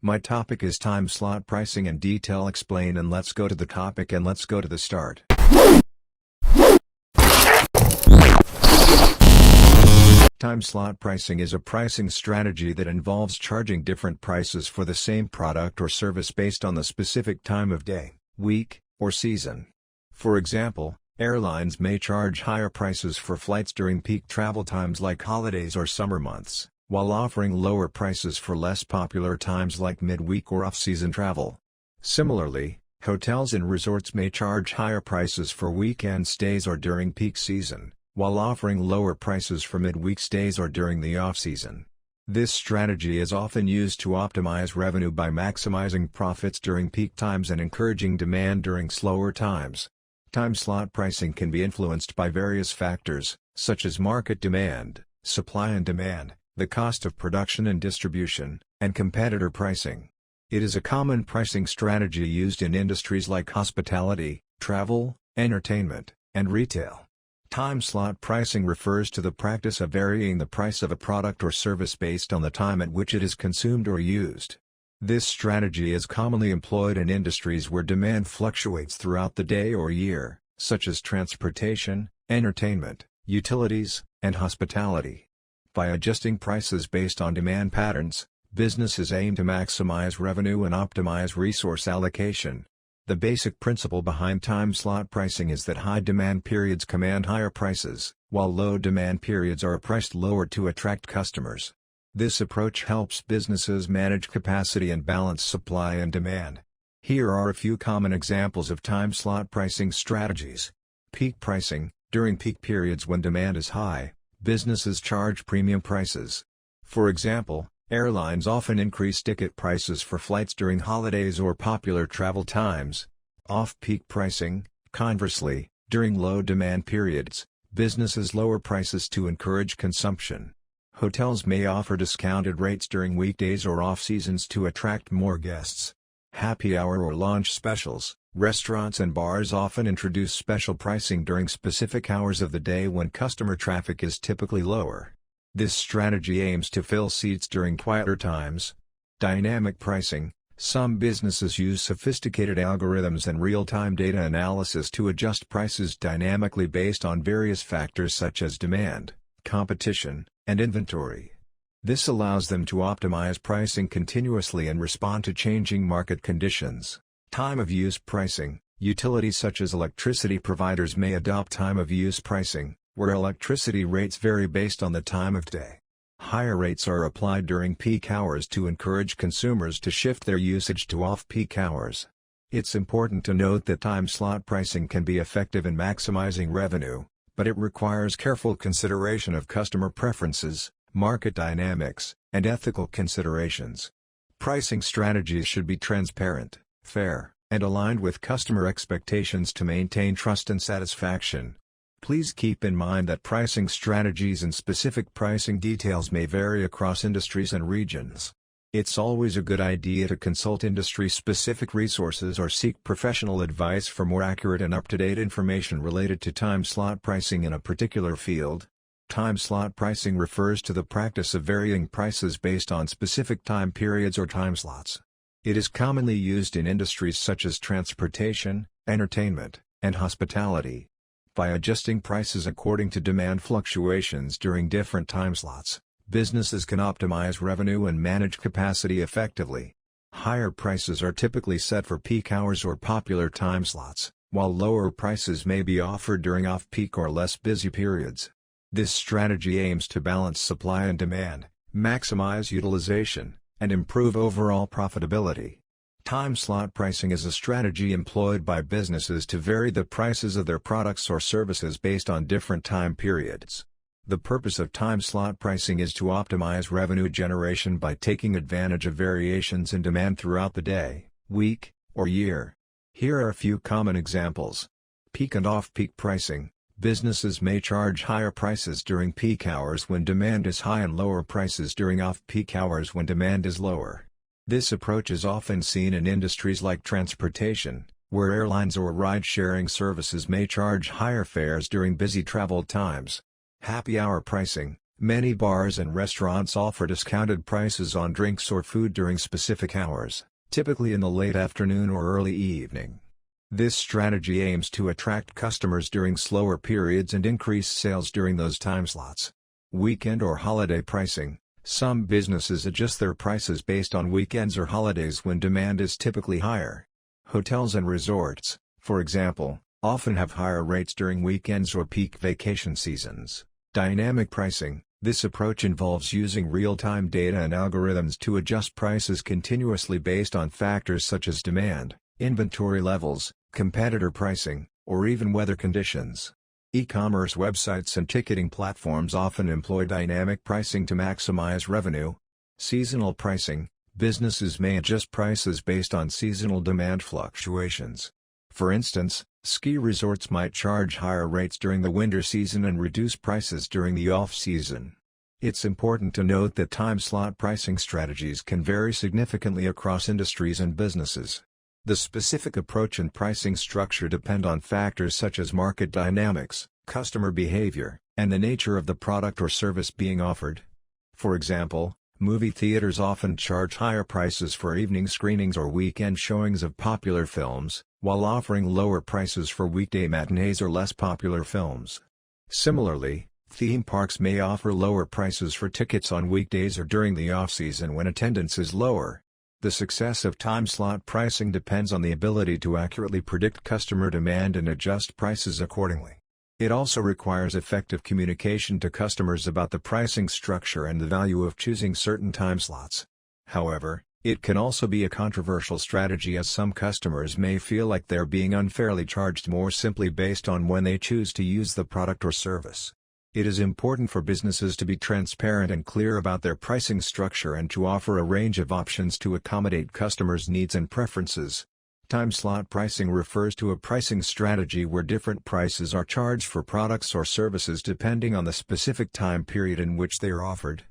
My topic is time slot pricing and detail explain, and let's go to the topic and let's go to the start. Time slot pricing is a pricing strategy that involves charging different prices for the same product or service based on the specific time of day, week, or season. For example, airlines may charge higher prices for flights during peak travel times like holidays or summer months, while offering lower prices for less popular times like midweek or off-season travel. Similarly, hotels and resorts may charge higher prices for weekend stays or during peak season, while offering lower prices for midweek stays or during the off-season. This strategy is often used to optimize revenue by maximizing profits during peak times and encouraging demand during slower times. Time slot pricing can be influenced by various factors, such as market demand, supply and demand, the cost of production and distribution, and competitor pricing. It is a common pricing strategy used in industries like hospitality, travel, entertainment, and retail. Time slot pricing refers to the practice of varying the price of a product or service based on the time at which it is consumed or used. This strategy is commonly employed in industries where demand fluctuates throughout the day or year, such as transportation, entertainment, utilities, and hospitality. By adjusting prices based on demand patterns, businesses aim to maximize revenue and optimize resource allocation. The basic principle behind time slot pricing is that high demand periods command higher prices, while low demand periods are priced lower to attract customers. This approach helps businesses manage capacity and balance supply and demand. Here are a few common examples of time slot pricing strategies. Peak pricing: during peak periods when demand is high, businesses charge premium prices. For example, airlines often increase ticket prices for flights during holidays or popular travel times. Off-peak pricing: conversely, during low-demand periods, businesses lower prices to encourage consumption. Hotels may offer discounted rates during weekdays or off-seasons to attract more guests. Happy hour or launch specials: restaurants and bars often introduce special pricing during specific hours of the day when customer traffic is typically lower. This strategy aims to fill seats during quieter times. Dynamic pricing: some businesses use sophisticated algorithms and real-time data analysis to adjust prices dynamically based on various factors such as demand, competition, and inventory. This allows them to optimize pricing continuously and respond to changing market conditions. Time of use pricing: utilities such as electricity providers may adopt time of use pricing, where electricity rates vary based on the time of day. Higher rates are applied during peak hours to encourage consumers to shift their usage to off-peak hours. It's important to note that time slot pricing can be effective in maximizing revenue, but it requires careful consideration of customer preferences, market dynamics, and ethical considerations. Pricing strategies should be transparent, fair, and aligned with customer expectations to maintain trust and satisfaction. Please keep in mind that pricing strategies and specific pricing details may vary across industries and regions. It's always a good idea to consult industry-specific resources or seek professional advice for more accurate and up-to-date information related to time slot pricing in a particular field. Time slot pricing refers to the practice of varying prices based on specific time periods or time slots. It is commonly used in industries such as transportation, entertainment, and hospitality. By adjusting prices according to demand fluctuations during different time slots, businesses can optimize revenue and manage capacity effectively. Higher prices are typically set for peak hours or popular time slots, while lower prices may be offered during off-peak or less busy periods. This strategy aims to balance supply and demand, maximize utilization, and improve overall profitability. Time slot pricing is a strategy employed by businesses to vary the prices of their products or services based on different time periods. The purpose of time slot pricing is to optimize revenue generation by taking advantage of variations in demand throughout the day, week, or year. Here are a few common examples. Peak and off-peak pricing: businesses may charge higher prices during peak hours when demand is high and lower prices during off-peak hours when demand is lower. This approach is often seen in industries like transportation, where airlines or ride-sharing services may charge higher fares during busy travel times. Happy hour pricing: Many bars and restaurants offer discounted prices on drinks or food during specific hours, typically in the late afternoon or early evening. This strategy aims to attract customers during slower periods and increase sales during those time slots. Weekend or holiday pricing. Some businesses adjust their prices based on weekends or holidays when demand is typically higher. Hotels and resorts, for example, often have higher rates during weekends or peak vacation seasons. Dynamic pricing. This approach involves using real-time data and algorithms to adjust prices continuously based on factors such as demand, inventory levels, competitor pricing, or even weather conditions. E-commerce websites and ticketing platforms often employ dynamic pricing to maximize revenue. Seasonal pricing. Businesses may adjust prices based on seasonal demand fluctuations. For instance, ski resorts might charge higher rates during the winter season and reduce prices during the off-season. It's important to note that time slot pricing strategies can vary significantly across industries and businesses. The specific approach and pricing structure depend on factors such as market dynamics, customer behavior, and the nature of the product or service being offered. For example, movie theaters often charge higher prices for evening screenings or weekend showings of popular films, while offering lower prices for weekday matinees or less popular films. Similarly, theme parks may offer lower prices for tickets on weekdays or during the off-season when attendance is lower. The success of time slot pricing depends on the ability to accurately predict customer demand and adjust prices accordingly. It also requires effective communication to customers about the pricing structure and the value of choosing certain time slots. However, it can also be a controversial strategy as some customers may feel like they're being unfairly charged more simply based on when they choose to use the product or service. It is important for businesses to be transparent and clear about their pricing structure and to offer a range of options to accommodate customers' needs and preferences. Time slot pricing refers to a pricing strategy where different prices are charged for products or services depending on the specific time period in which they are offered.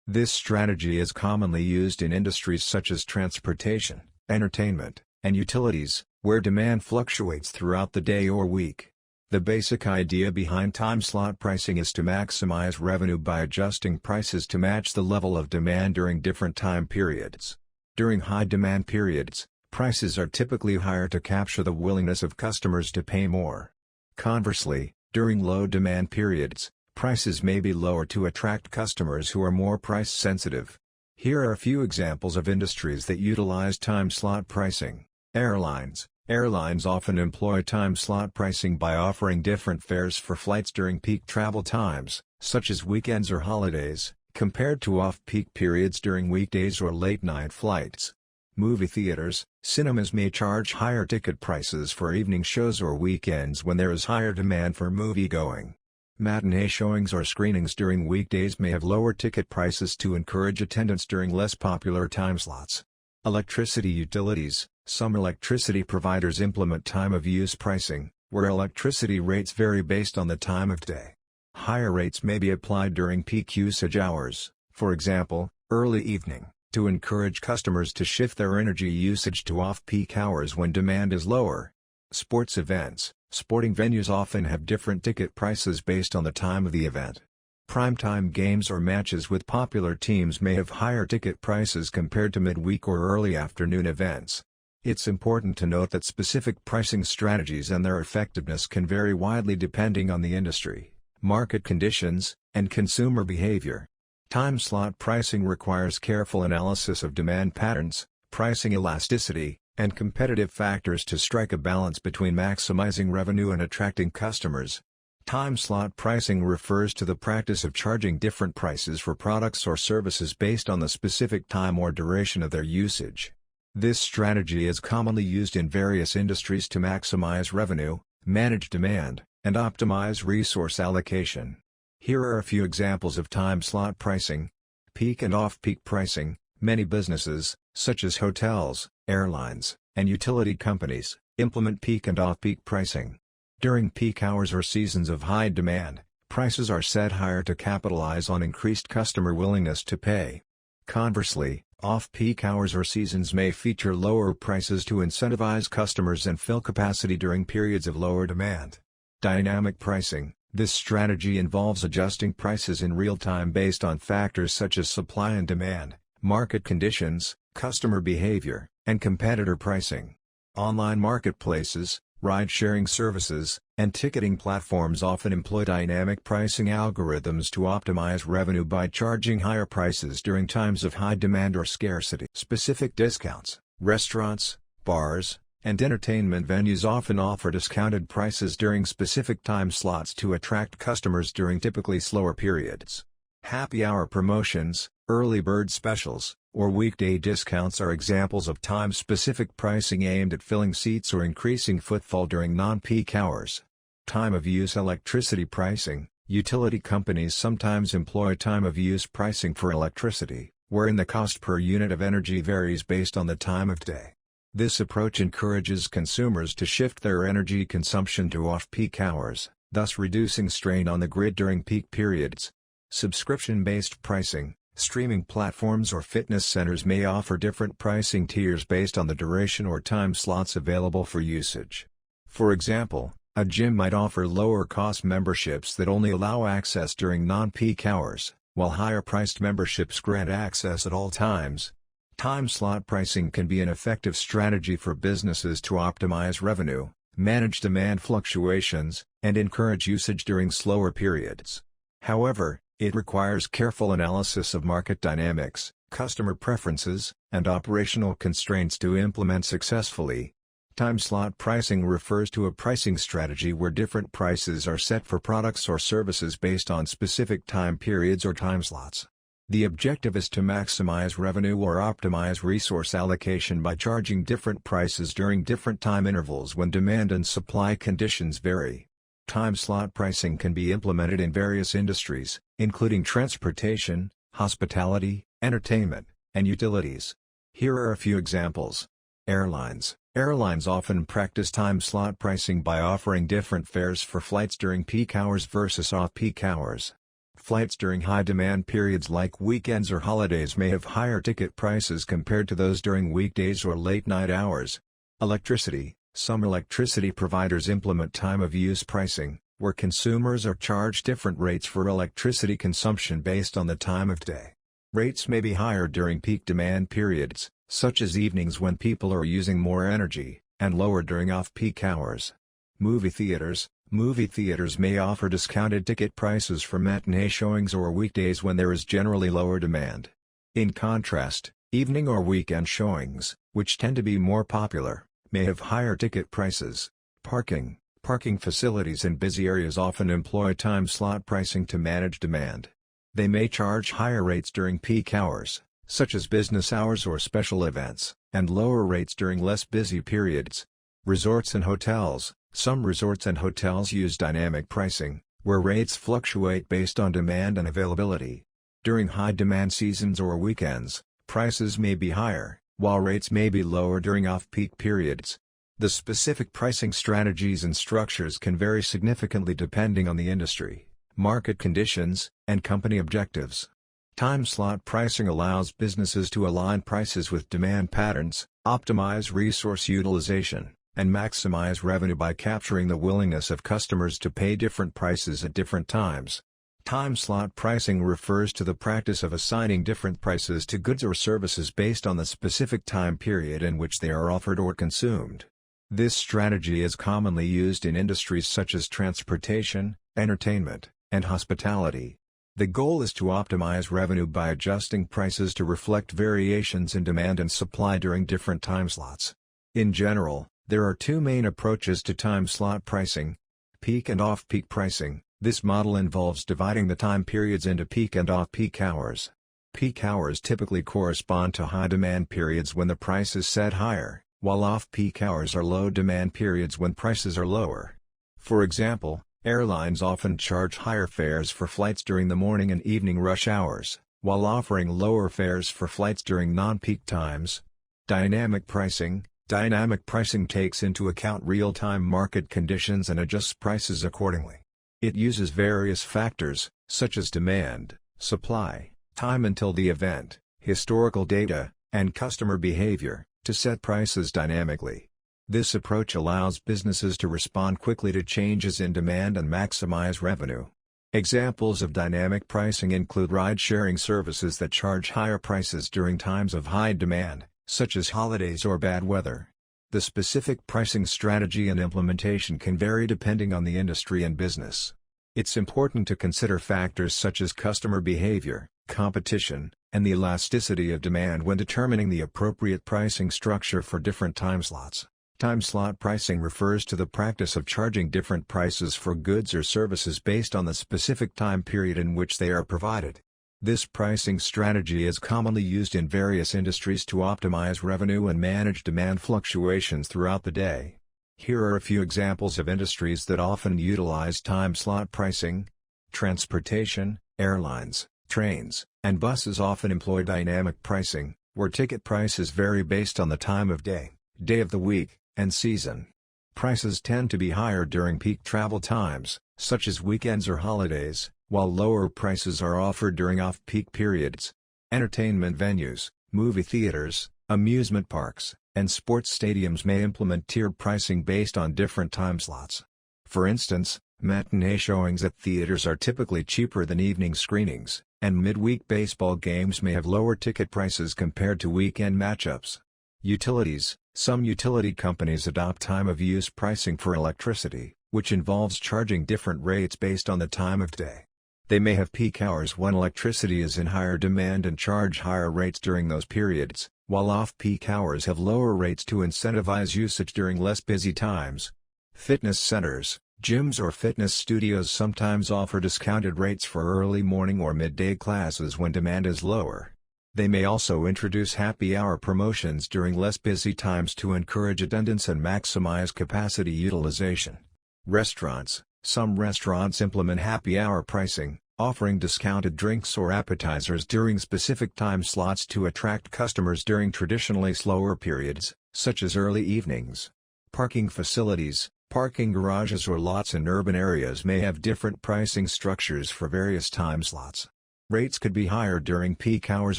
This strategy is commonly used in industries such as transportation, entertainment, and utilities, where demand fluctuates throughout the day or week. The basic idea behind time slot pricing is to maximize revenue by adjusting prices to match the level of demand during different time periods. During high demand periods, prices are typically higher to capture the willingness of customers to pay more. Conversely, during low demand periods, prices may be lower to attract customers who are more price sensitive. Here are a few examples of industries that utilize time slot pricing. Airlines. Airlines often employ time slot pricing by offering different fares for flights during peak travel times, such as weekends or holidays, compared to off-peak periods during weekdays or late-night flights. Movie theaters. Cinemas may charge higher ticket prices for evening shows or weekends when there is higher demand for movie-going. Matinee showings or screenings during weekdays may have lower ticket prices to encourage attendance during less popular time slots. Electricity utilities. Some electricity providers implement time-of-use pricing, where electricity rates vary based on the time of day. Higher rates may be applied during peak usage hours, for example, early evening, to encourage customers to shift their energy usage to off-peak hours when demand is lower. Sports events. Sporting venues often have different ticket prices based on the time of the event. Primetime games or matches with popular teams may have higher ticket prices compared to midweek or early afternoon events. It's important to note that specific pricing strategies and their effectiveness can vary widely depending on the industry, market conditions, and consumer behavior. Time slot pricing requires careful analysis of demand patterns, pricing elasticity, and competitive factors to strike a balance between maximizing revenue and attracting customers. Time slot pricing refers to the practice of charging different prices for products or services based on the specific time or duration of their usage. This strategy is commonly used in various industries to maximize revenue, manage demand, and optimize resource allocation. Here are a few examples of time slot pricing. Peak and off-peak pricing. Many businesses, such as hotels, airlines, and utility companies, implement peak and off-peak pricing. During peak hours or seasons of high demand, prices are set higher to capitalize on increased customer willingness to pay. Conversely, off-peak hours or seasons may feature lower prices to incentivize customers and fill capacity during periods of lower demand. Dynamic pricing. This strategy involves adjusting prices in real time based on factors such as supply and demand, market conditions, customer behavior, and competitor pricing. Online marketplaces, ride-sharing services, and ticketing platforms often employ dynamic pricing algorithms to optimize revenue by charging higher prices during times of high demand or scarcity. Specific discounts. Restaurants, bars, and entertainment venues often offer discounted prices during specific time slots to attract customers during typically slower periods. Happy hour promotions, early bird specials, or weekday discounts are examples of time-specific pricing aimed at filling seats or increasing footfall during non-peak hours. Time-of-use electricity pricing. Utility companies sometimes employ time-of-use pricing for electricity, wherein the cost per unit of energy varies based on the time of day. This approach encourages consumers to shift their energy consumption to off-peak hours, thus reducing strain on the grid during peak periods. Subscription-based pricing. Streaming platforms or fitness centers may offer different pricing tiers based on the duration or time slots available for usage. For example, a gym might offer lower-cost memberships that only allow access during non-peak hours, while higher-priced memberships grant access at all times. Time slot pricing can be an effective strategy for businesses to optimize revenue, manage demand fluctuations, and encourage usage during slower periods. However, it requires careful analysis of market dynamics, customer preferences, and operational constraints to implement successfully. Time slot pricing refers to a pricing strategy where different prices are set for products or services based on specific time periods or time slots. The objective is to maximize revenue or optimize resource allocation by charging different prices during different time intervals when demand and supply conditions vary. Time slot pricing can be implemented in various industries, including transportation, hospitality, entertainment, and utilities. Here are a few examples. Airlines. Airlines often practice time slot pricing by offering different fares for flights during peak hours versus off-peak hours. Flights during high-demand periods like weekends or holidays may have higher ticket prices compared to those during weekdays or late-night hours. Electricity. Some electricity providers implement time-of-use pricing, where consumers are charged different rates for electricity consumption based on the time of day. Rates may be higher during peak demand periods, such as evenings when people are using more energy, and lower during off-peak hours. Movie theaters. Movie theaters may offer discounted ticket prices for matinee showings or weekdays when there is generally lower demand. In contrast, evening or weekend showings, which tend to be more popular, may have higher ticket prices. Parking. Parking facilities in busy areas often employ time slot pricing to manage demand. They may charge higher rates during peak hours, such as business hours or special events, and lower rates during less busy periods. Resorts and hotels. Some resorts and hotels use dynamic pricing, where rates fluctuate based on demand and availability. During high-demand seasons or weekends, prices may be higher, while rates may be lower during off-peak periods. The specific pricing strategies and structures can vary significantly depending on the industry, market conditions, and company objectives. Time slot pricing allows businesses to align prices with demand patterns, optimize resource utilization, and maximize revenue by capturing the willingness of customers to pay different prices at different times. Time slot pricing refers to the practice of assigning different prices to goods or services based on the specific time period in which they are offered or consumed. This strategy is commonly used in industries such as transportation, entertainment, and hospitality. The goal is to optimize revenue by adjusting prices to reflect variations in demand and supply during different time slots. In general, there are two main approaches to time slot pricing: peak and off-peak pricing. This model involves dividing the time periods into peak and off-peak hours. Peak hours typically correspond to high-demand periods when the price is set higher, while off-peak hours are low-demand periods when prices are lower. For example, airlines often charge higher fares for flights during the morning and evening rush hours, while offering lower fares for flights during non-peak times. Dynamic pricing. Dynamic pricing takes into account real-time market conditions and adjusts prices accordingly. It uses various factors, such as demand, supply, time until the event, historical data, and customer behavior, to set prices dynamically. This approach allows businesses to respond quickly to changes in demand and maximize revenue. Examples of dynamic pricing include ride-sharing services that charge higher prices during times of high demand, such as holidays or bad weather. The specific pricing strategy and implementation can vary depending on the industry and business. It's important to consider factors such as customer behavior, competition, and the elasticity of demand when determining the appropriate pricing structure for different time slots. Time slot pricing refers to the practice of charging different prices for goods or services based on the specific time period in which they are provided. This pricing strategy is commonly used in various industries to optimize revenue and manage demand fluctuations throughout the day. Here are a few examples of industries that often utilize time slot pricing. Transportation, airlines, trains, and buses often employ dynamic pricing, where ticket prices vary based on the time of day, day of the week, and season. Prices tend to be higher during peak travel times, such as weekends or holidays, while lower prices are offered during off-peak periods. Entertainment venues, movie theaters, amusement parks, and sports stadiums may implement tiered pricing based on different time slots. For instance, matinee showings at theaters are typically cheaper than evening screenings, and midweek baseball games may have lower ticket prices compared to weekend matchups. Utilities. Some utility companies adopt time-of-use pricing for electricity, which involves charging different rates based on the time of day. They may have peak hours when electricity is in higher demand and charge higher rates during those periods, while off-peak hours have lower rates to incentivize usage during less busy times. Fitness centers, gyms or fitness studios sometimes offer discounted rates for early morning or midday classes when demand is lower. They may also introduce happy hour promotions during less busy times to encourage attendance and maximize capacity utilization. Restaurants. Some restaurants implement happy hour pricing, offering discounted drinks or appetizers during specific time slots to attract customers during traditionally slower periods, such as early evenings. Parking facilities. Parking garages or lots in urban areas may have different pricing structures for various time slots. Rates could be higher during peak hours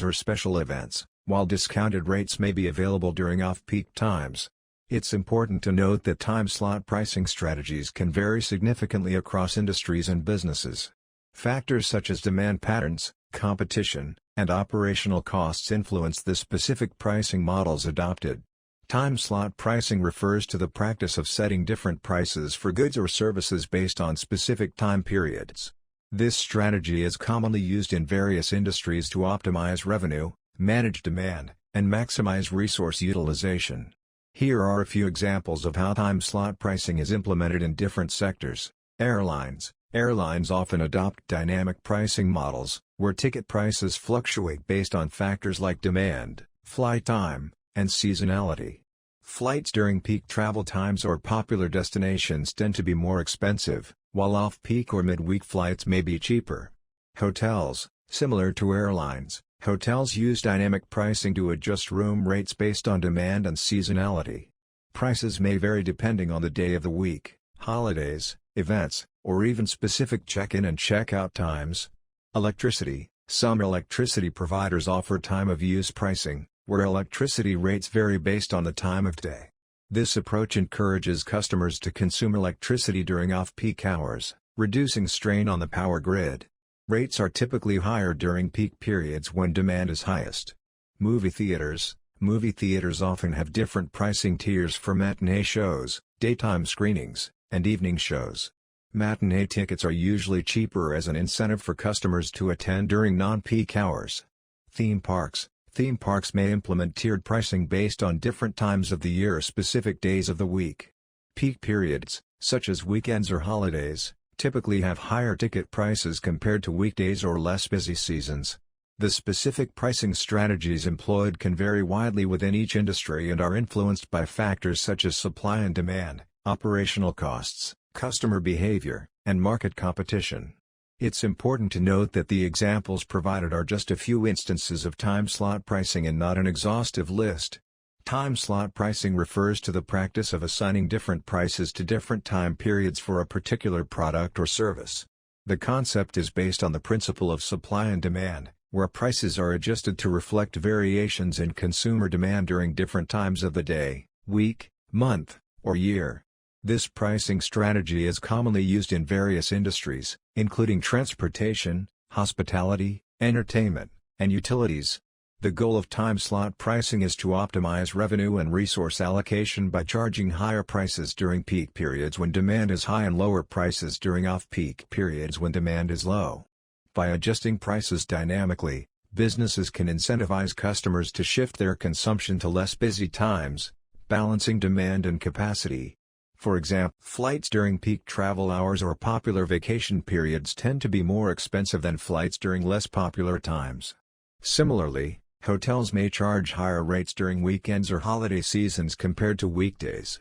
or special events, while discounted rates may be available during off-peak times. It's important to note that time slot pricing strategies can vary significantly across industries and businesses. Factors such as demand patterns, competition, and operational costs influence the specific pricing models adopted. Time slot pricing refers to the practice of setting different prices for goods or services based on specific time periods. This strategy is commonly used in various industries to optimize revenue, manage demand, and maximize resource utilization. Here are a few examples of how time slot pricing is implemented in different sectors. Airlines. Airlines often adopt dynamic pricing models, where ticket prices fluctuate based on factors like demand, flight time, and seasonality. Flights during peak travel times or popular destinations tend to be more expensive, while off-peak or midweek flights may be cheaper. Hotels. Similar to airlines, hotels use dynamic pricing to adjust room rates based on demand and seasonality. Prices may vary depending on the day of the week, holidays, events, or even specific check-in and check-out times. Electricity. Some electricity providers offer time-of-use pricing, where electricity rates vary based on the time of day. This approach encourages customers to consume electricity during off-peak hours, reducing strain on the power grid. Rates are typically higher during peak periods when demand is highest. Movie theaters. Movie theaters often have different pricing tiers for matinee shows, daytime screenings, and evening shows. Matinee tickets are usually cheaper as an incentive for customers to attend during non-peak hours. Theme parks. Theme parks may implement tiered pricing based on different times of the year or specific days of the week. Peak periods, such as weekends or holidays, typically have higher ticket prices compared to weekdays or less busy seasons. The specific pricing strategies employed can vary widely within each industry and are influenced by factors such as supply and demand, operational costs, customer behavior, and market competition. It's important to note that the examples provided are just a few instances of time slot pricing and not an exhaustive list. Time slot pricing refers to the practice of assigning different prices to different time periods for a particular product or service. The concept is based on the principle of supply and demand, where prices are adjusted to reflect variations in consumer demand during different times of the day, week, month, or year. This pricing strategy is commonly used in various industries, including transportation, hospitality, entertainment, and utilities. The goal of time slot pricing is to optimize revenue and resource allocation by charging higher prices during peak periods when demand is high and lower prices during off-peak periods when demand is low. By adjusting prices dynamically, businesses can incentivize customers to shift their consumption to less busy times, balancing demand and capacity. For example, flights during peak travel hours or popular vacation periods tend to be more expensive than flights during less popular times. Similarly, hotels may charge higher rates during weekends or holiday seasons compared to weekdays.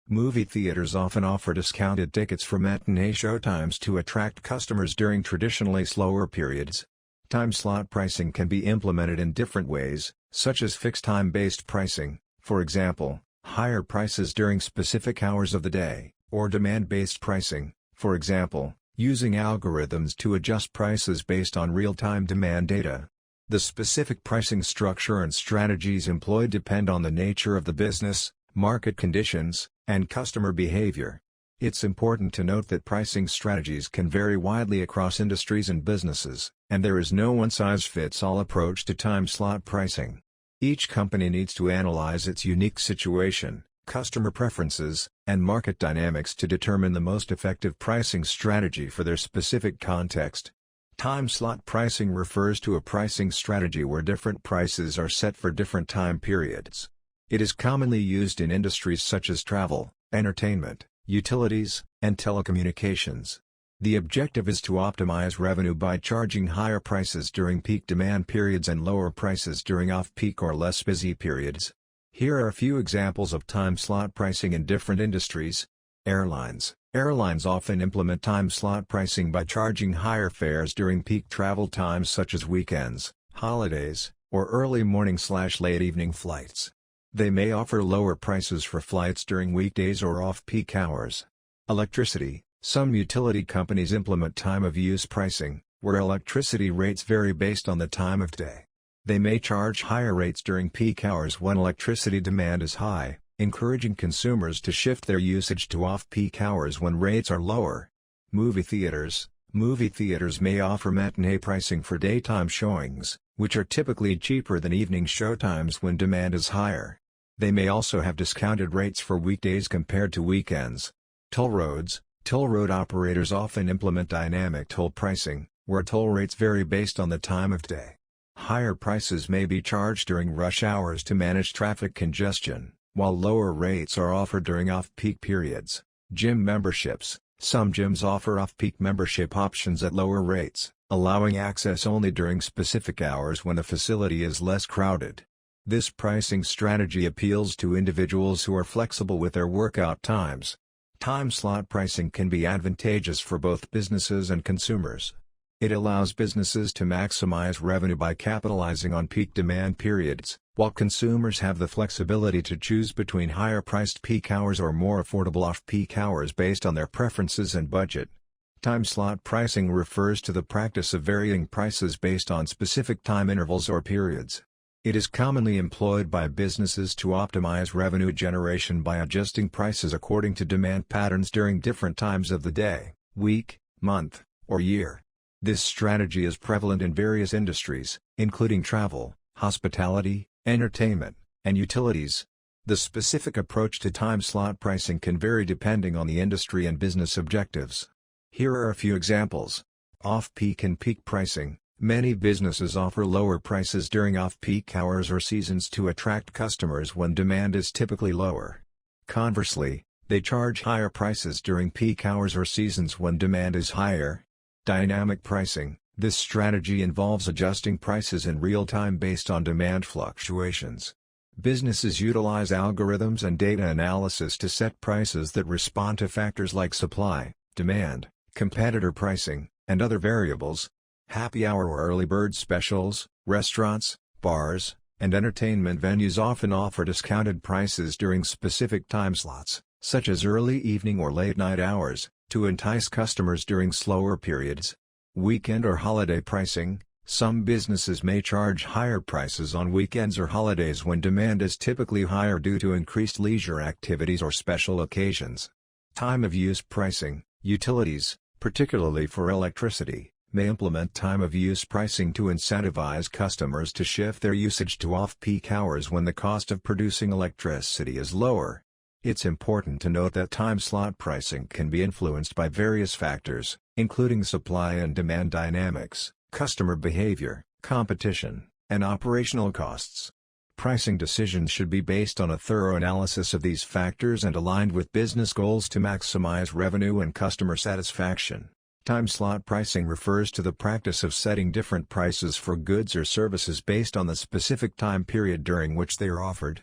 Movie theaters often offer discounted tickets for matinee showtimes to attract customers during traditionally slower periods. Time slot pricing can be implemented in different ways, such as fixed time-based pricing, for example, higher prices during specific hours of the day, or demand-based pricing, for example, using algorithms to adjust prices based on real-time demand data. The specific pricing structure and strategies employed depend on the nature of the business, market conditions, and customer behavior. It's important to note that pricing strategies can vary widely across industries and businesses, and there is no one-size-fits-all approach to time slot pricing. Each company needs to analyze its unique situation, customer preferences, and market dynamics to determine the most effective pricing strategy for their specific context. Time slot pricing refers to a pricing strategy where different prices are set for different time periods. It is commonly used in industries such as travel, entertainment, utilities, and telecommunications. The objective is to optimize revenue by charging higher prices during peak demand periods and lower prices during off-peak or less busy periods. Here are a few examples of time slot pricing in different industries. Airlines. Airlines often implement time slot pricing by charging higher fares during peak travel times such as weekends, holidays, or early morning/late evening flights. They may offer lower prices for flights during weekdays or off-peak hours. Electricity. Some utility companies implement time-of-use pricing, where electricity rates vary based on the time of day. They may charge higher rates during peak hours when electricity demand is high, encouraging consumers to shift their usage to off-peak hours when rates are lower. Movie theaters. Movie theaters may offer matinee pricing for daytime showings, which are typically cheaper than evening showtimes when demand is higher. They may also have discounted rates for weekdays compared to weekends. Toll roads. Toll road operators often implement dynamic toll pricing, where toll rates vary based on the time of day. Higher prices may be charged during rush hours to manage traffic congestion, while lower rates are offered during off-peak periods. Gym memberships. Some gyms offer off-peak membership options at lower rates, allowing access only during specific hours when the facility is less crowded. This pricing strategy appeals to individuals who are flexible with their workout times. Time slot pricing can be advantageous for both businesses and consumers. It allows businesses to maximize revenue by capitalizing on peak demand periods, while consumers have the flexibility to choose between higher-priced peak hours or more affordable off-peak hours based on their preferences and budget. Time slot pricing refers to the practice of varying prices based on specific time intervals or periods. It is commonly employed by businesses to optimize revenue generation by adjusting prices according to demand patterns during different times of the day, week, month, or year. This strategy is prevalent in various industries, including travel, hospitality, entertainment, and utilities. The specific approach to time slot pricing can vary depending on the industry and business objectives. Here are a few examples. Off-peak and peak pricing. Many businesses offer lower prices during off-peak hours or seasons to attract customers when demand is typically lower. Conversely, they charge higher prices during peak hours or seasons when demand is higher. Dynamic pricing. This strategy involves adjusting prices in real time based on demand fluctuations. Businesses utilize algorithms and data analysis to set prices that respond to factors like supply, demand, competitor pricing, and other variables. Happy hour or early bird specials. Restaurants, bars, and entertainment venues often offer discounted prices during specific time slots, such as early evening or late night hours, to entice customers during slower periods. Weekend or holiday pricing. Some businesses may charge higher prices on weekends or holidays when demand is typically higher due to increased leisure activities or special occasions. Time of use pricing. Utilities, particularly for electricity, may implement time of use pricing to incentivize customers to shift their usage to off-peak hours when the cost of producing electricity is lower. It's important to note that time slot pricing can be influenced by various factors, including supply and demand dynamics, customer behavior, competition, and operational costs. Pricing decisions should be based on a thorough analysis of these factors and aligned with business goals to maximize revenue and customer satisfaction. Time slot pricing refers to the practice of setting different prices for goods or services based on the specific time period during which they are offered.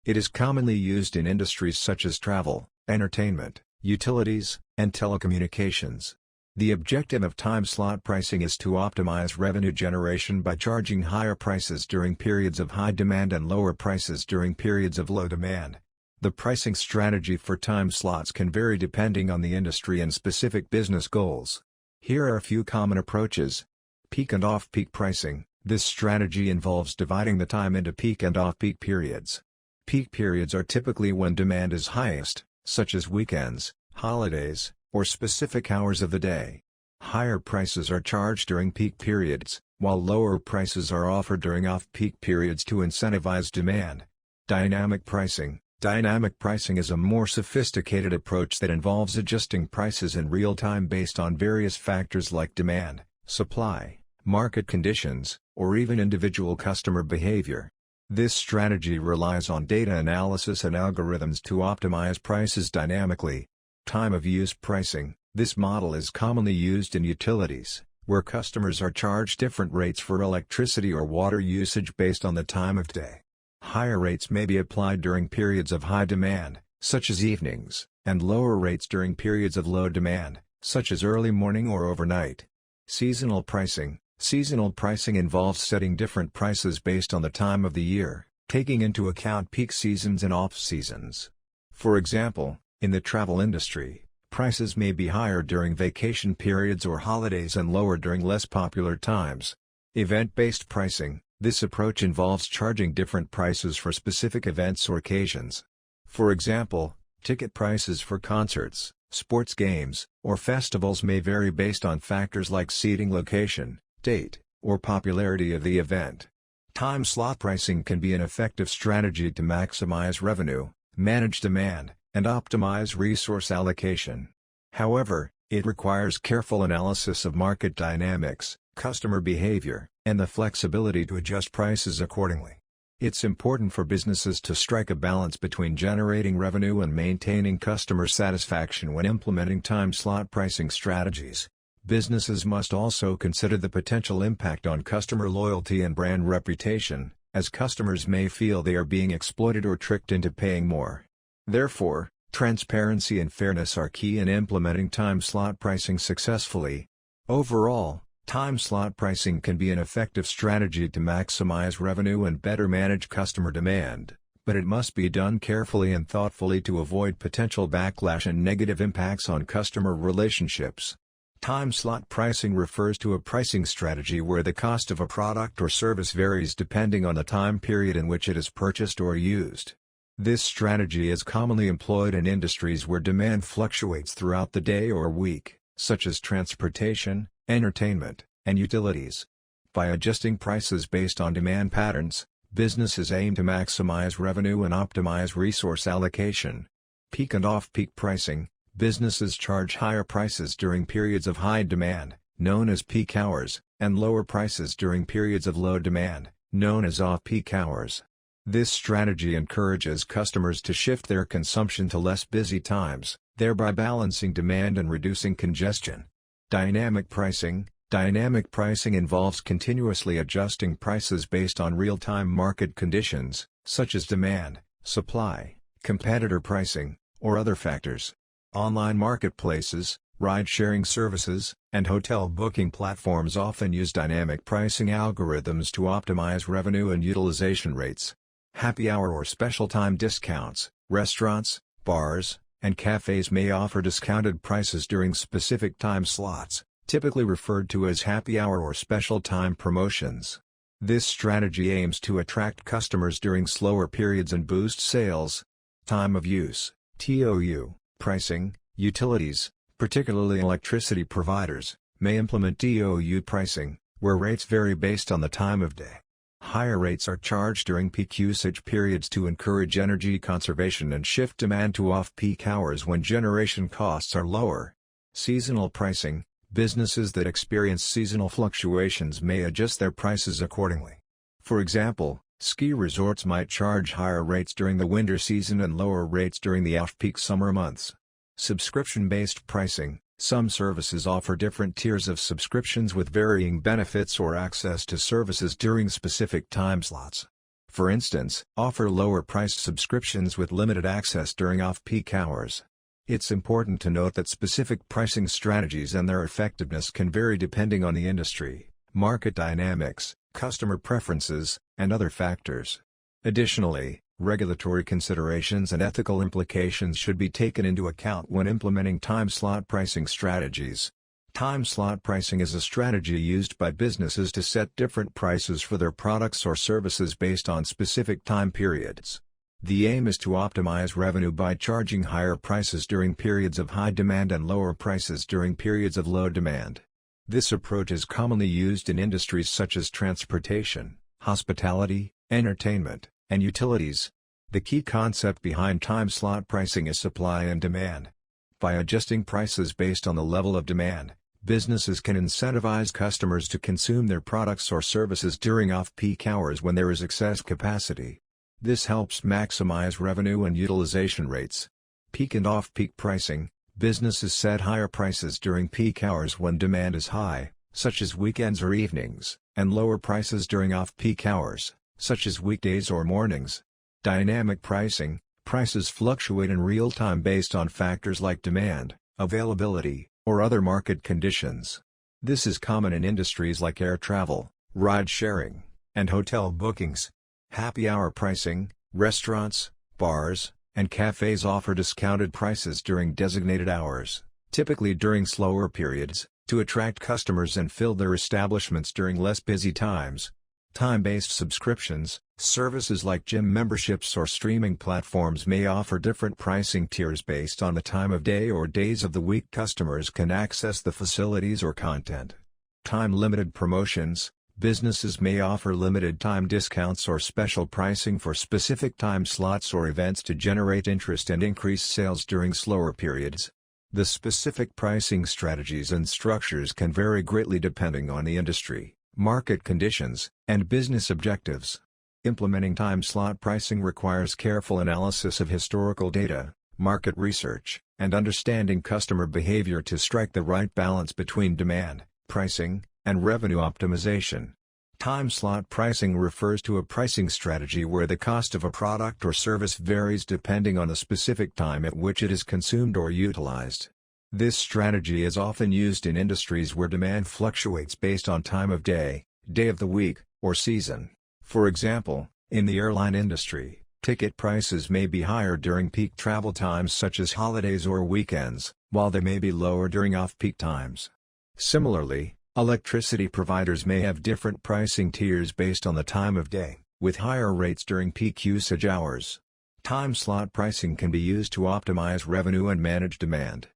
It is commonly used in industries such as travel, entertainment, utilities, and telecommunications. The objective of time slot pricing is to optimize revenue generation by charging higher prices during periods of high demand and lower prices during periods of low demand. The pricing strategy for time slots can vary depending on the industry and specific business goals. Here are a few common approaches. Peak and off-peak pricing. This strategy involves dividing the time into peak and off-peak periods. Peak periods are typically when demand is highest, such as weekends, holidays, or specific hours of the day. Higher prices are charged during peak periods, while lower prices are offered during off-peak periods to incentivize demand. Dynamic pricing. Dynamic pricing is a more sophisticated approach that involves adjusting prices in real time based on various factors like demand, supply, market conditions, or even individual customer behavior. This strategy relies on data analysis and algorithms to optimize prices dynamically. Time of use pricing. This model is commonly used in utilities, where customers are charged different rates for electricity or water usage based on the time of day. Higher rates may be applied during periods of high demand, such as evenings, and lower rates during periods of low demand, such as early morning or overnight. Seasonal pricing. Seasonal pricing involves setting different prices based on the time of the year, taking into account peak seasons and off-seasons. For example, in the travel industry, prices may be higher during vacation periods or holidays and lower during less popular times. Event-based pricing. This approach involves charging different prices for specific events or occasions. For example, ticket prices for concerts, sports games, or festivals may vary based on factors like seating location, date, or popularity of the event. Time slot pricing can be an effective strategy to maximize revenue, manage demand, and optimize resource allocation. However, it requires careful analysis of market dynamics, customer behavior, and the flexibility to adjust prices accordingly. It's important for businesses to strike a balance between generating revenue and maintaining customer satisfaction when implementing time slot pricing strategies. Businesses must also consider the potential impact on customer loyalty and brand reputation, as customers may feel they are being exploited or tricked into paying more. Therefore, transparency and fairness are key in implementing time slot pricing successfully. Overall, time slot pricing can be an effective strategy to maximize revenue and better manage customer demand, but it must be done carefully and thoughtfully to avoid potential backlash and negative impacts on customer relationships. Time slot pricing refers to a pricing strategy where the cost of a product or service varies depending on the time period in which it is purchased or used. This strategy is commonly employed in industries where demand fluctuates throughout the day or week, such as transportation, entertainment, and utilities. By adjusting prices based on demand patterns, businesses aim to maximize revenue and optimize resource allocation. Peak and off-peak pricing. Businesses charge higher prices during periods of high demand, known as peak hours, and lower prices during periods of low demand, known as off-peak hours. This strategy encourages customers to shift their consumption to less busy times, thereby balancing demand and reducing congestion. Dynamic pricing. Dynamic pricing involves continuously adjusting prices based on real-time market conditions, such as demand, supply, competitor pricing, or other factors. Online marketplaces, ride-sharing services, and hotel booking platforms often use dynamic pricing algorithms to optimize revenue and utilization rates. Happy hour or special time discounts. Restaurants, bars, and cafes may offer discounted prices during specific time slots, typically referred to as happy hour or special time promotions. This strategy aims to attract customers during slower periods and boost sales. Time of use, TOU, pricing, utilities, particularly electricity providers, may implement TOU pricing, where rates vary based on the time of day. Higher rates are charged during peak usage periods to encourage energy conservation and shift demand to off-peak hours when generation costs are lower. Seasonal pricing, businesses that experience seasonal fluctuations may adjust their prices accordingly. For example, ski resorts might charge higher rates during the winter season and lower rates during the off-peak summer months. Subscription-based pricing, some services offer different tiers of subscriptions with varying benefits or access to services during specific time slots. For instance, offer lower-priced subscriptions with limited access during off-peak hours. It's important to note that specific pricing strategies and their effectiveness can vary depending on the industry, market dynamics, customer preferences, and other factors. Additionally, regulatory considerations and ethical implications should be taken into account when implementing time slot pricing strategies. Time slot pricing is a strategy used by businesses to set different prices for their products or services based on specific time periods. The aim is to optimize revenue by charging higher prices during periods of high demand and lower prices during periods of low demand. This approach is commonly used in industries such as transportation, hospitality, entertainment, and utilities. The key concept behind time slot pricing is supply and demand. By adjusting prices based on the level of demand, businesses can incentivize customers to consume their products or services during off-peak hours when there is excess capacity. This helps maximize revenue and utilization rates. Peak and off-peak pricing, businesses set higher prices during peak hours when demand is high, such as weekends or evenings, and lower prices during off-peak hours, such as weekdays or mornings. Dynamic pricing, prices fluctuate in real time based on factors like demand, availability, or other market conditions. This is common in industries like air travel, ride-sharing, and hotel bookings. Happy hour pricing, restaurants, bars, and cafes offer discounted prices during designated hours, typically during slower periods, to attract customers and fill their establishments during less busy times. Time-based subscriptions, services like gym memberships or streaming platforms may offer different pricing tiers based on the time of day or days of the week customers can access the facilities or content. Time-limited promotions, businesses may offer limited-time discounts or special pricing for specific time slots or events to generate interest and increase sales during slower periods. The specific pricing strategies and structures can vary greatly depending on the industry, market conditions, and business objectives. Implementing time slot pricing requires careful analysis of historical data, market research, and understanding customer behavior to strike the right balance between demand, pricing, and revenue optimization. Time slot pricing refers to a pricing strategy where the cost of a product or service varies depending on the specific time at which it is consumed or utilized. This strategy is often used in industries where demand fluctuates based on time of day, day of the week, or season. For example, in the airline industry, ticket prices may be higher during peak travel times such as holidays or weekends, while they may be lower during off-peak times. Similarly, electricity providers may have different pricing tiers based on the time of day, with higher rates during peak usage hours. Time slot pricing can be used to optimize revenue and manage demand.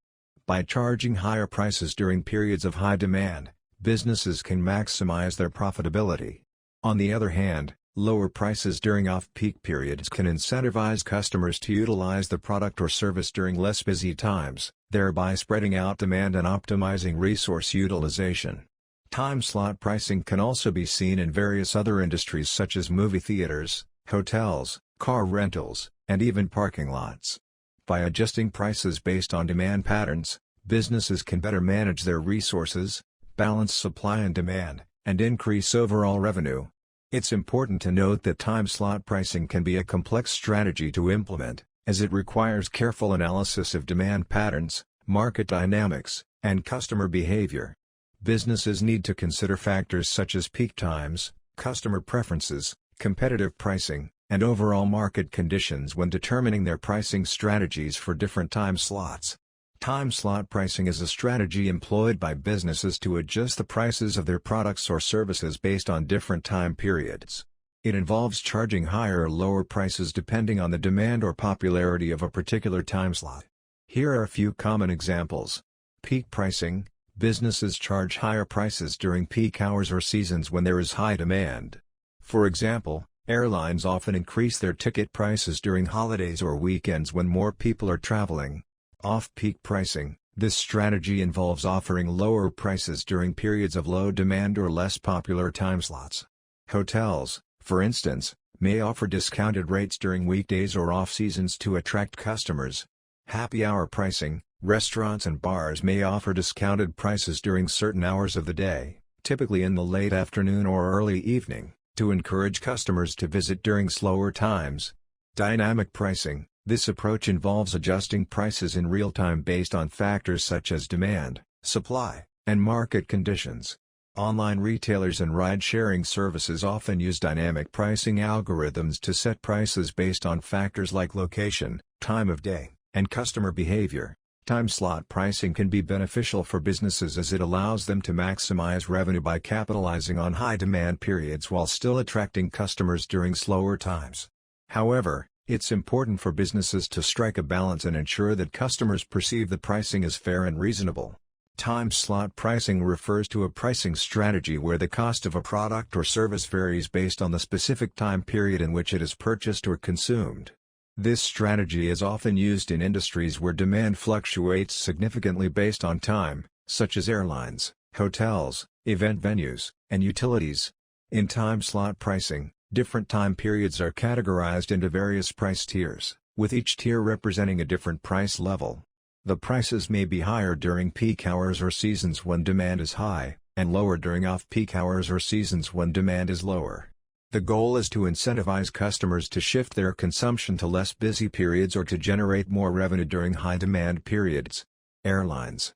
By charging higher prices during periods of high demand, businesses can maximize their profitability. On the other hand, lower prices during off-peak periods can incentivize customers to utilize the product or service during less busy times, thereby spreading out demand and optimizing resource utilization. Time slot pricing can also be seen in various other industries such as movie theaters, hotels, car rentals, and even parking lots. By adjusting prices based on demand patterns, businesses can better manage their resources, balance supply and demand, and increase overall revenue. It's important to note that time slot pricing can be a complex strategy to implement, as it requires careful analysis of demand patterns, market dynamics, and customer behavior. Businesses need to consider factors such as peak times, customer preferences, competitive pricing, and overall market conditions when determining their pricing strategies for different time slots. Time slot pricing is a strategy employed by businesses to adjust the prices of their products or services based on different time periods. It involves charging higher or lower prices depending on the demand or popularity of a particular time slot. Here are a few common examples. Peak pricing: businesses charge higher prices during peak hours or seasons when there is high demand. For example, airlines often increase their ticket prices during holidays or weekends when more people are traveling. Off-peak pricing: this strategy involves offering lower prices during periods of low demand or less popular time slots. Hotels, for instance, may offer discounted rates during weekdays or off-seasons to attract customers. Happy hour pricing: restaurants and bars may offer discounted prices during certain hours of the day, typically in the late afternoon or early evening, to encourage customers to visit during slower times. Dynamic pricing: this approach involves adjusting prices in real time based on factors such as demand, supply, and market conditions. Online retailers and ride-sharing services often use dynamic pricing algorithms to set prices based on factors like location, time of day, and customer behavior. Time slot pricing can be beneficial for businesses as it allows them to maximize revenue by capitalizing on high demand periods while still attracting customers during slower times. However, it's important for businesses to strike a balance and ensure that customers perceive the pricing as fair and reasonable. Time slot pricing refers to a pricing strategy where the cost of a product or service varies based on the specific time period in which it is purchased or consumed. This strategy is often used in industries where demand fluctuates significantly based on time, such as airlines, hotels, event venues, and utilities. In time slot pricing, different time periods are categorized into various price tiers, with each tier representing a different price level. The prices may be higher during peak hours or seasons when demand is high, and lower during off-peak hours or seasons when demand is lower. The goal is to incentivize customers to shift their consumption to less busy periods or to generate more revenue during high-demand periods. Airlines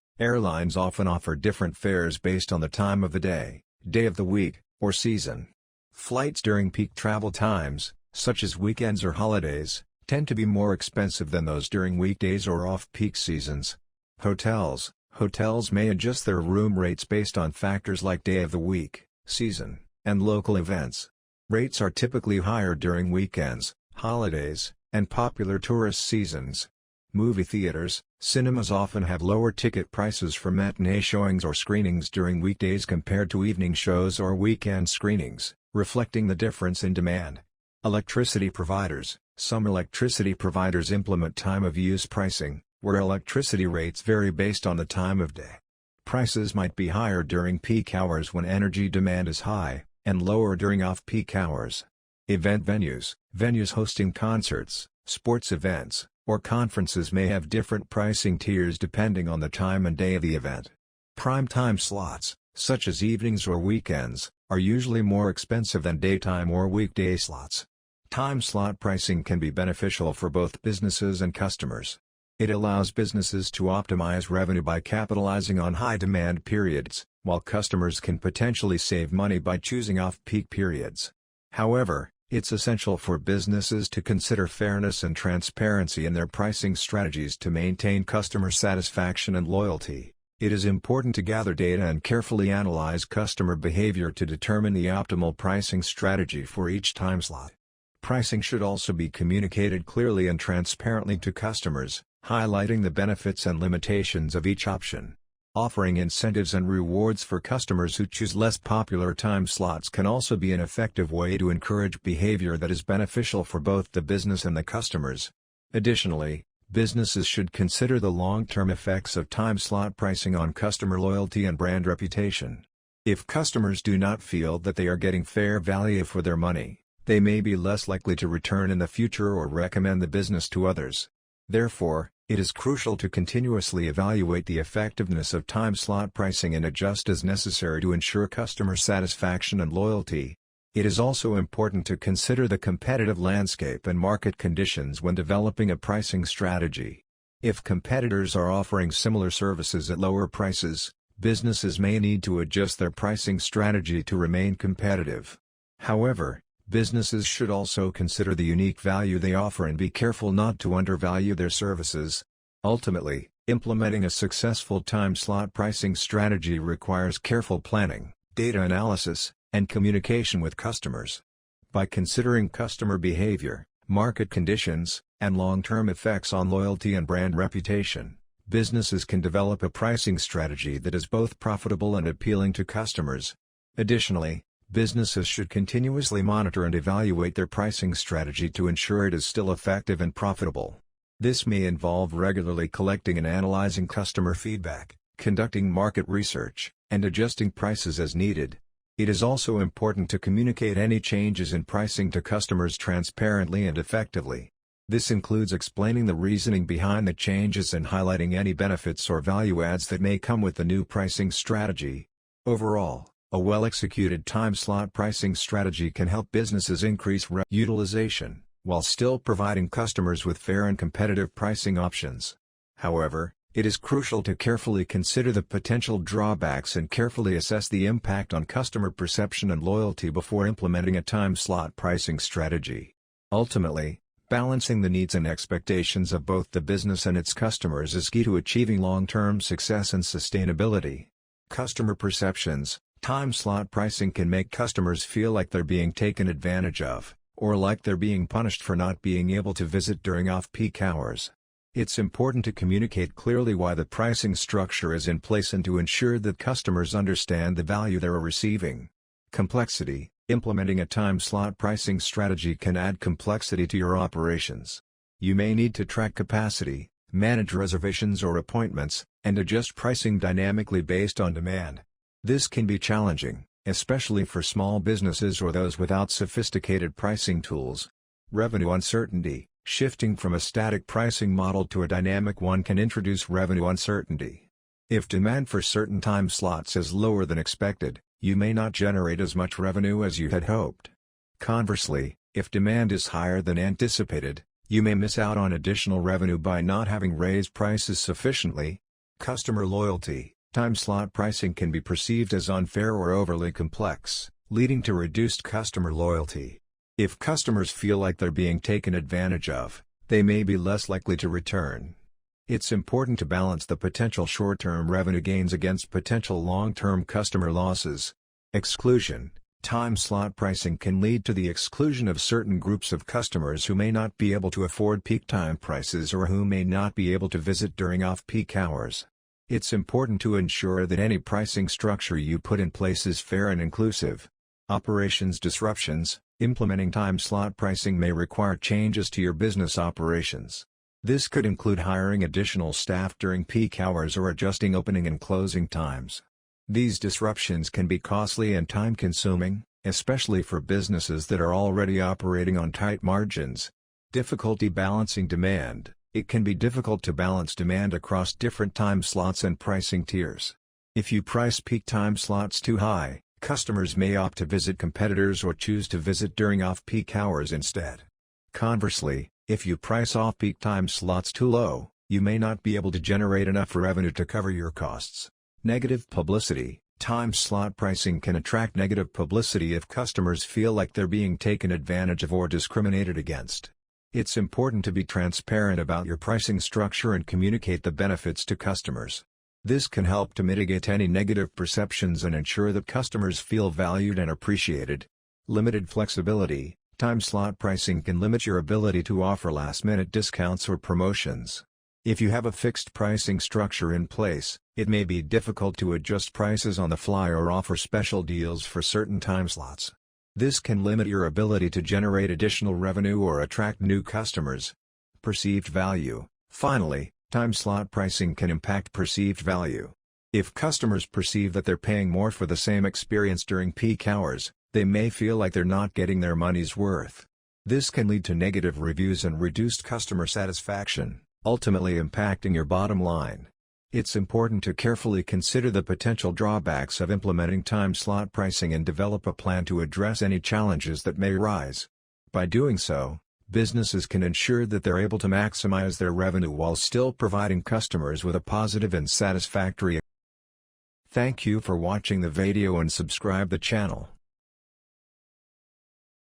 often offer different fares based on the time of the day of the week, or season. Flights during peak travel times, such as weekends or holidays, tend to be more expensive than those during weekdays or off-peak seasons. Hotels may adjust their room rates based on factors like day of the week, season, and local events. Rates are typically higher during weekends, holidays, and popular tourist seasons. Movie theaters, cinemas often have lower ticket prices for matinee showings or screenings during weekdays compared to evening shows or weekend screenings, reflecting the difference in demand. Electricity providers: some electricity providers implement time-of-use pricing, where electricity rates vary based on the time of day. Prices might be higher during peak hours when energy demand is high, and lower during off-peak hours. Event venues hosting concerts, sports events, or conferences may have different pricing tiers depending on the time and day of the event. Prime time slots, such as evenings or weekends, are usually more expensive than daytime or weekday slots. Time slot pricing can be beneficial for both businesses and customers. It allows businesses to optimize revenue by capitalizing on high-demand periods, while customers can potentially save money by choosing off-peak periods. However, it's essential for businesses to consider fairness and transparency in their pricing strategies to maintain customer satisfaction and loyalty. It is important to gather data and carefully analyze customer behavior to determine the optimal pricing strategy for each time slot. Pricing should also be communicated clearly and transparently to customers, highlighting the benefits and limitations of each option. Offering incentives and rewards for customers who choose less popular time slots can also be an effective way to encourage behavior that is beneficial for both the business and the customers. Additionally, businesses should consider the long-term effects of time slot pricing on customer loyalty and brand reputation. If customers do not feel that they are getting fair value for their money, they may be less likely to return in the future or recommend the business to others. Therefore, it is crucial to continuously evaluate the effectiveness of time slot pricing and adjust as necessary to ensure customer satisfaction and loyalty. It is also important to consider the competitive landscape and market conditions when developing a pricing strategy. If competitors are offering similar services at lower prices, businesses may need to adjust their pricing strategy to remain competitive. However, businesses should also consider the unique value they offer and be careful not to undervalue their services. Ultimately, Implementing a successful time slot pricing strategy requires careful planning, data analysis, and communication with customers. By considering customer behavior, market conditions, and long-term effects on loyalty and brand reputation, businesses can develop a pricing strategy that is both profitable and appealing to customers. Additionally, businesses should continuously monitor and evaluate their pricing strategy to ensure it is still effective and profitable. This may involve regularly collecting and analyzing customer feedback, conducting market research, and adjusting prices as needed. It is also important to communicate any changes in pricing to customers transparently and effectively. This includes explaining the reasoning behind the changes and highlighting any benefits or value adds that may come with the new pricing strategy. Overall, a well-executed time slot pricing strategy can help businesses increase utilization, while still providing customers with fair and competitive pricing options. However, it is crucial to carefully consider the potential drawbacks and carefully assess the impact on customer perception and loyalty before implementing a time slot pricing strategy. Ultimately, balancing the needs and expectations of both the business and its customers is key to achieving long-term success and sustainability. Customer perceptions: time slot pricing can make customers feel like they're being taken advantage of, or like they're being punished for not being able to visit during off-peak hours. It's important to communicate clearly why the pricing structure is in place and to ensure that customers understand the value they are receiving. Complexity: implementing a time slot pricing strategy can add complexity to your operations. You may need to track capacity, manage reservations or appointments, and adjust pricing dynamically based on demand. This can be challenging, especially for small businesses or those without sophisticated pricing tools. Revenue uncertainty: shifting from a static pricing model to a dynamic one can introduce revenue uncertainty. If demand for certain time slots is lower than expected, you may not generate as much revenue as you had hoped. Conversely, if demand is higher than anticipated, you may miss out on additional revenue by not having raised prices sufficiently. Customer loyalty: time slot pricing can be perceived as unfair or overly complex, leading to reduced customer loyalty. If customers feel like they're being taken advantage of, they may be less likely to return. It's important to balance the potential short-term revenue gains against potential long-term customer losses. Exclusion: time slot pricing can lead to the exclusion of certain groups of customers who may not be able to afford peak time prices or who may not be able to visit during off-peak hours. It's important to ensure that any pricing structure you put in place is fair and inclusive. Operations disruptions: implementing time slot pricing may require changes to your business operations. This could include hiring additional staff during peak hours or adjusting opening and closing times. These disruptions can be costly and time-consuming, especially for businesses that are already operating on tight margins. Difficulty balancing demand: it can be difficult to balance demand across different time slots and pricing tiers. If you price peak time slots too high, customers may opt to visit competitors or choose to visit during off-peak hours instead. Conversely, if you price off-peak time slots too low, you may not be able to generate enough revenue to cover your costs. Negative publicity: time slot pricing can attract negative publicity if customers feel like they're being taken advantage of or discriminated against. It's important to be transparent about your pricing structure and communicate the benefits to customers. This can help to mitigate any negative perceptions and ensure that customers feel valued and appreciated. Limited flexibility: time slot pricing can limit your ability to offer last-minute discounts or promotions. If you have a fixed pricing structure in place, it may be difficult to adjust prices on the fly or offer special deals for certain time slots. This can limit your ability to generate additional revenue or attract new customers. Perceived value: finally, time slot pricing can impact perceived value. If customers perceive that they're paying more for the same experience during peak hours, they may feel like they're not getting their money's worth. This can lead to negative reviews and reduced customer satisfaction, ultimately impacting your bottom line. It's important to carefully consider the potential drawbacks of implementing time slot pricing and develop a plan to address any challenges that may arise. By doing so, businesses can ensure that they're able to maximize their revenue while still providing customers with a positive and satisfactory. Thank you for watching the video and subscribe the channel.